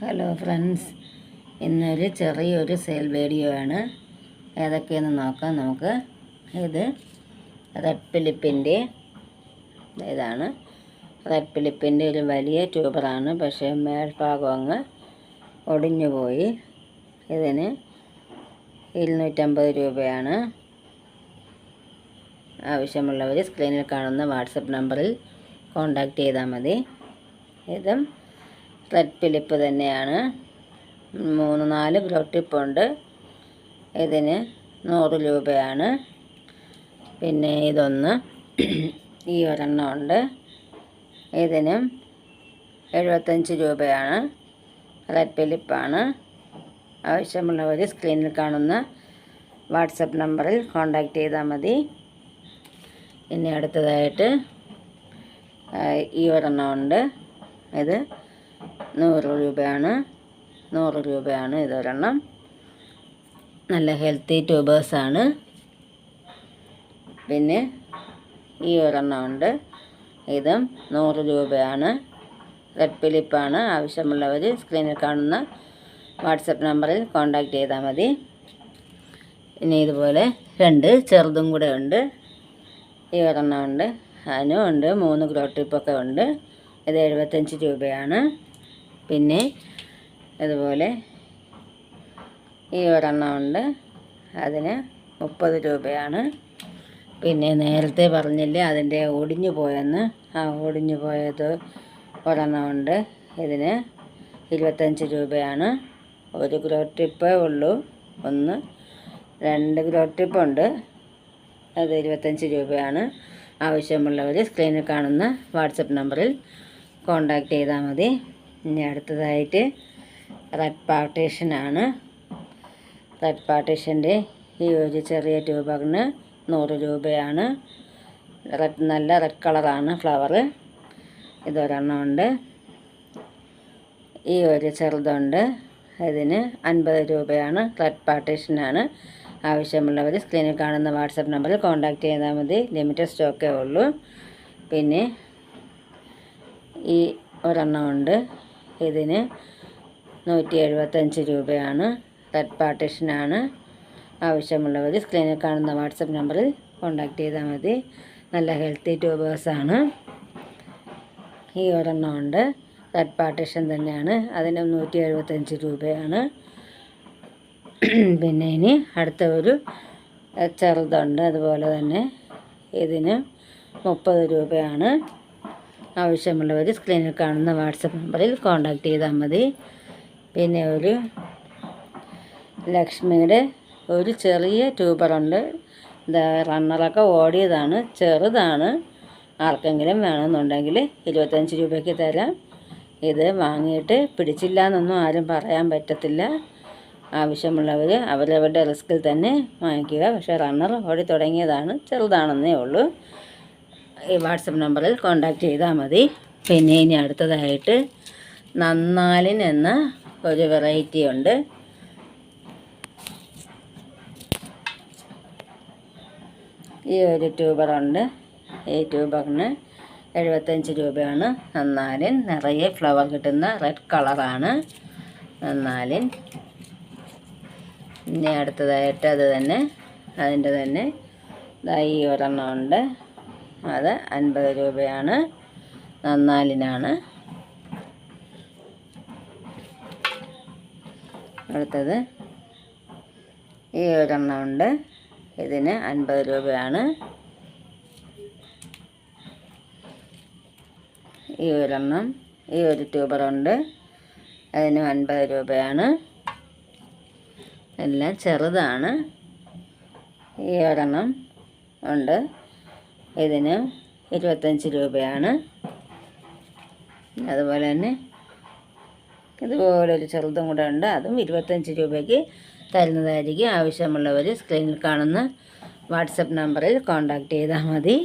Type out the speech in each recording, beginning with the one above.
Hello friends, ഇന്നൊരു ചെറിയൊരു sale video ആണ്. ഏതൊക്കെയെന്ന് നോക്കാം നമുക്ക്. ഇത് റെഡ് ഫിലിപ്പിൻ്റെ ഇതാണ്. റെഡ് ഫിലിപ്പിൻ്റെ ഒരു വലിയ ട്യൂബറാണ്, പക്ഷേ മേൽഭാഗം അങ്ങ് ഒടിഞ്ഞു പോയി. ഇതിന് 250 രൂപയാണ്. ആവശ്യമുള്ളവർ സ്ക്രീനിൽ കാണുന്ന വാട്സപ്പ് നമ്പറിൽ കോൺടാക്റ്റ് ചെയ്താൽ മതി. ഇതും റെഡ് ഫിലിപ്പ് തന്നെയാണ്. 3-4 ഗ്രോ ടിപ്പുണ്ട്. ഇതിന് 100 രൂപയാണ്. പിന്നെ ഇതൊന്ന് ഈ ഒരെണ്ണം ഉണ്ട്. ഇതിനും 75 രൂപയാണ്. റെഡ് ഫിലിപ്പാണ്. ആവശ്യമുള്ളവർ സ്ക്രീനിൽ കാണുന്ന വാട്സപ്പ് നമ്പറിൽ കോൺടാക്റ്റ് ചെയ്താൽ മതി. ഇനി അടുത്തതായിട്ട് ഈ ഒരെണ്ണം ഉണ്ട്. ഇത് 100 രൂപയാണ്. 100 രൂപയാണ് ഇതൊരെണ്ണം. നല്ല ഹെൽത്തി ട്യൂബേഴ്സാണ്. പിന്നെ ഈ ഒരെണ്ണം ഉണ്ട്. ഇതും 100 രൂപയാണ്. റെഡ് ഫിലിപ്പാണ്. ആവശ്യമുള്ളവർ സ്ക്രീനിൽ കാണുന്ന വാട്സപ്പ് നമ്പറിൽ കോൺടാക്റ്റ് ചെയ്താൽ മതി. ഇനി ഇതുപോലെ 2 ചെറുതും കൂടെ ഉണ്ട്. ഈ ഒരെണ്ണം ഉണ്ട്. അതിനും ഉണ്ട് 3 ഗ്രോ ടിപ്പൊക്കെ ഉണ്ട്. ഇത് 75 രൂപയാണ്. പിന്നെ ഇതുപോലെ ഈ ഒരെണ്ണം ഉണ്ട്. അതിന് 30 രൂപയാണ്. പിന്നെ നേരത്തെ പറഞ്ഞില്ലേ അതിൻ്റെ ഒടിഞ്ഞു പോയെന്ന്, ആ ഒടിഞ്ഞു പോയത് ഒരെണ്ണം ഉണ്ട്. ഇതിന് 25 രൂപയാണ്. 1 ഗ്രോ ടിപ്പേ ഉള്ളൂ. 2 ഗ്രോ ടിപ്പുണ്ട്. അത് 25 രൂപയാണ്. ആവശ്യമുള്ളവർ സ്ക്രീനിൽ കാണുന്ന വാട്സപ്പ് നമ്പറിൽ കോൺടാക്റ്റ് ചെയ്താൽ മതി. ഇനി അടുത്തതായിട്ട് റെഡ് പാർട്ടീഷനാണ്. റെഡ് പാർട്ടീഷൻ്റെ ഈ ഒരു ചെറിയ ട്യൂബറിന് 100 രൂപയാണ്. നല്ല റെഡ് കളറാണ് ഫ്ലവർ. ഇതൊരെണ്ണം ഉണ്ട്. ഈ ഒരു ചെറുതുണ്ട്. ഇതിന് 50 രൂപയാണ്. റെഡ് പാർട്ടീഷനാണ്. ആവശ്യമുള്ളവർ സ്ക്രീനിൽ കാണുന്ന വാട്സപ്പ് നമ്പറിൽ കോൺടാക്റ്റ് ചെയ്താൽ മതി. ലിമിറ്റഡ് സ്റ്റോക്കേ ഉള്ളൂ. പിന്നെ ഈ ഒരെണ്ണം ഉണ്ട്. ഇതിന് 175 രൂപയാണ്. റെഡ് പാർട്ടീഷനാണ്. ആവശ്യമുള്ളവർ സ്ക്രീനിൽ കാണുന്ന വാട്സപ്പ് നമ്പറിൽ കോൺടാക്റ്റ് ചെയ്താൽ മതി. നല്ല ഹെൽത്തി ട്യൂബേഴ്സാണ്. ഈ ഒരെണ്ണം ഉണ്ട്. റെഡ് പാർട്ടീഷൻ തന്നെയാണ്. അതിന് 175 രൂപയാണ്. പിന്നെ ഇനി അടുത്ത ഒരു ചെറുതുണ്ട്. അതുപോലെ തന്നെ ഇതിന് 30 രൂപയാണ്. ആവശ്യമുള്ളവർ സ്ക്രീനിൽ കാണുന്ന വാട്സപ്പ് നമ്പറിൽ കോൺടാക്റ്റ് ചെയ്താൽ മതി. പിന്നെ ഒരു ലക്ഷ്മിയുടെ ഒരു ചെറിയ ട്യൂബറുണ്ട്. റണ്ണറൊക്കെ ഓടിയതാണ്. ചെറുതാണ്. ആർക്കെങ്കിലും വേണമെന്നുണ്ടെങ്കിൽ 25 രൂപയ്ക്ക് തരാം. ഇത് വാങ്ങിയിട്ട് പിടിച്ചില്ല എന്നൊന്നും ആരും പറയാൻ പറ്റത്തില്ല. ആവശ്യമുള്ളവർ അവരവരുടെ റിസ്കിൽ തന്നെ വാങ്ങിക്കുക. പക്ഷേ റണ്ണർ ഓടി തുടങ്ങിയതാണ്. ചെറുതാണെന്നേ ഉള്ളൂ. ഈ വാട്സപ്പ് നമ്പറിൽ കോൺടാക്റ്റ് ചെയ്താൽ മതി. പിന്നെ ഇനി അടുത്തതായിട്ട് നന്നാലിൻ എന്ന ഒരു വെറൈറ്റി ഉണ്ട്. ഈ ഒരു ട്യൂബറുണ്ട്. ഈ ട്യൂബറിന് 75 രൂപയാണ്. നന്നാലിൻ നിറയെ ഫ്ലവർ കിട്ടുന്ന റെഡ് കളറാണ് നന്നാലിൻ. ഇനി അടുത്തതായിട്ട് അതിൻ്റെ തന്നെ ഈ ഒരെണ്ണം ഉണ്ട്. അത് 50 രൂപയാണ്. നന്നാലിനാണ്. അടുത്തത് ഈ ഒരെണ്ണം ഉണ്ട്. ഇതിന് 50 രൂപയാണ്. ഈ ഒരെണ്ണം, ഈ ഒരു ട്യൂബറുണ്ട്. അതിന് 50 രൂപയാണ്. എല്ലാം ചെറുതാണ്. ഈ ഒരെണ്ണം ഉണ്ട്. ഇതിന് 25 രൂപയാണ്. അതുപോലെ തന്നെ ഇതുപോലൊരു ചെറുതും കൂടെ ഉണ്ട്. അതും 25 രൂപയ്ക്ക് തരുന്നതായിരിക്കും. ആവശ്യമുള്ളവർ സ്ക്രീനിൽ കാണുന്ന വാട്സപ്പ് നമ്പറിൽ കോൺടാക്റ്റ് ചെയ്താൽ മതി.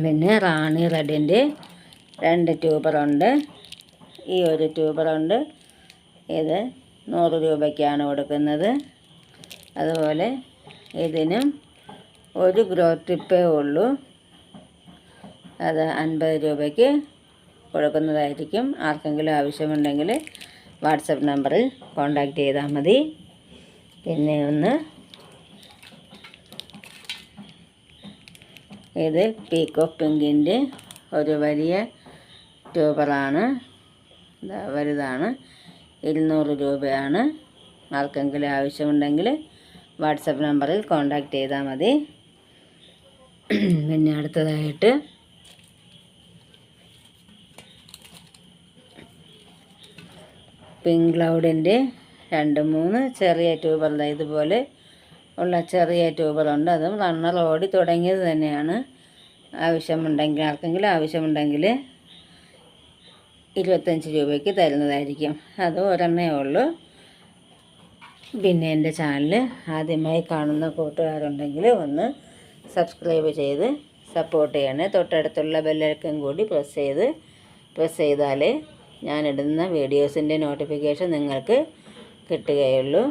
പിന്നെ റാണി റെഡിൻ്റെ 2 ട്യൂബറുണ്ട്. ഈ ഒരു ട്യൂബറുണ്ട്. ഇത് 100 രൂപയ്ക്കാണ് കൊടുക്കുന്നത്. അതുപോലെ ഇതിനും 1 ഗ്രോ ടിപ്പേ ഉള്ളൂ. അത് 50 രൂപയ്ക്ക് കൊടുക്കുന്നതായിരിക്കും. ആർക്കെങ്കിലും ആവശ്യമുണ്ടെങ്കിൽ വാട്സപ്പ് നമ്പറിൽ കോൺടാക്റ്റ് ചെയ്താൽ മതി. പിന്നെ ഇത് പീക്കോക്ക് പിങ്കിൻ്റെ ഒരു വലിയ ട്യൂബറാണ്. വലുതാണ്. 200 രൂപയാണ്. ആർക്കെങ്കിലും ആവശ്യമുണ്ടെങ്കിൽ വാട്സപ്പ് നമ്പറിൽ കോൺടാക്റ്റ് ചെയ്താൽ മതി. പിന്നെ അടുത്തതായിട്ട് പിങ്ക് ക്ലൗഡിൻ്റെ 2-3 ചെറിയ ട്യൂബർ ഇതുപോലെ ഉള്ള ചെറിയ ട്യൂബറുണ്ട്. അതും റണ്ണർ ഓടി തുടങ്ങിയത് തന്നെയാണ്. ആർക്കെങ്കിലും ആവശ്യമുണ്ടെങ്കിൽ 25 രൂപയ്ക്ക് തരുന്നതായിരിക്കും. അത് ഒരെണ്ണേ ഉള്ളൂ. പിന്നെ എൻ്റെ ചാനൽ ആദ്യമായി കാണുന്ന കൂട്ടുകാരുണ്ടെങ്കിൽ ഒന്ന് സബ്സ്ക്രൈബ് ചെയ്ത് സപ്പോർട്ട് ചെയ്യണേ. തൊട്ടടുത്തുള്ള ബെല്ലൈക്കൺ കൂടി പ്രസ് ചെയ്താലേ ഞാനിടുന്ന വീഡിയോസിൻ്റെ നോട്ടിഫിക്കേഷൻ നിങ്ങൾക്ക് കിട്ടുകയുള്ളൂ.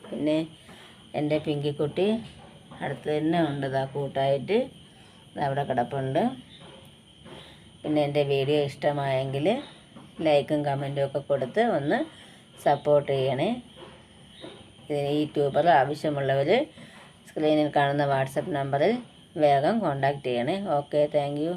പിന്നെ എൻ്റെ പിങ്കിക്കുട്ടി അടുത്ത് തന്നെ ഉണ്ട്, കൂട്ടായിട്ട് അവിടെ കിടപ്പുണ്ട്. പിന്നെ എൻ്റെ വീഡിയോ ഇഷ്ടമായെങ്കിൽ ലൈക്കും കമൻറ്റും ഒക്കെ കൊടുത്ത് ഒന്ന് സപ്പോർട്ട് ചെയ്യണേ. ഈ ട്യൂബർ ആവശ്യമുള്ളവർ സ്ക്രീനിൽ കാണുന്ന വാട്സപ്പ് നമ്പറിൽ വേഗം കോൺടാക്റ്റ് ചെയ്യണേ. Okay, thank you.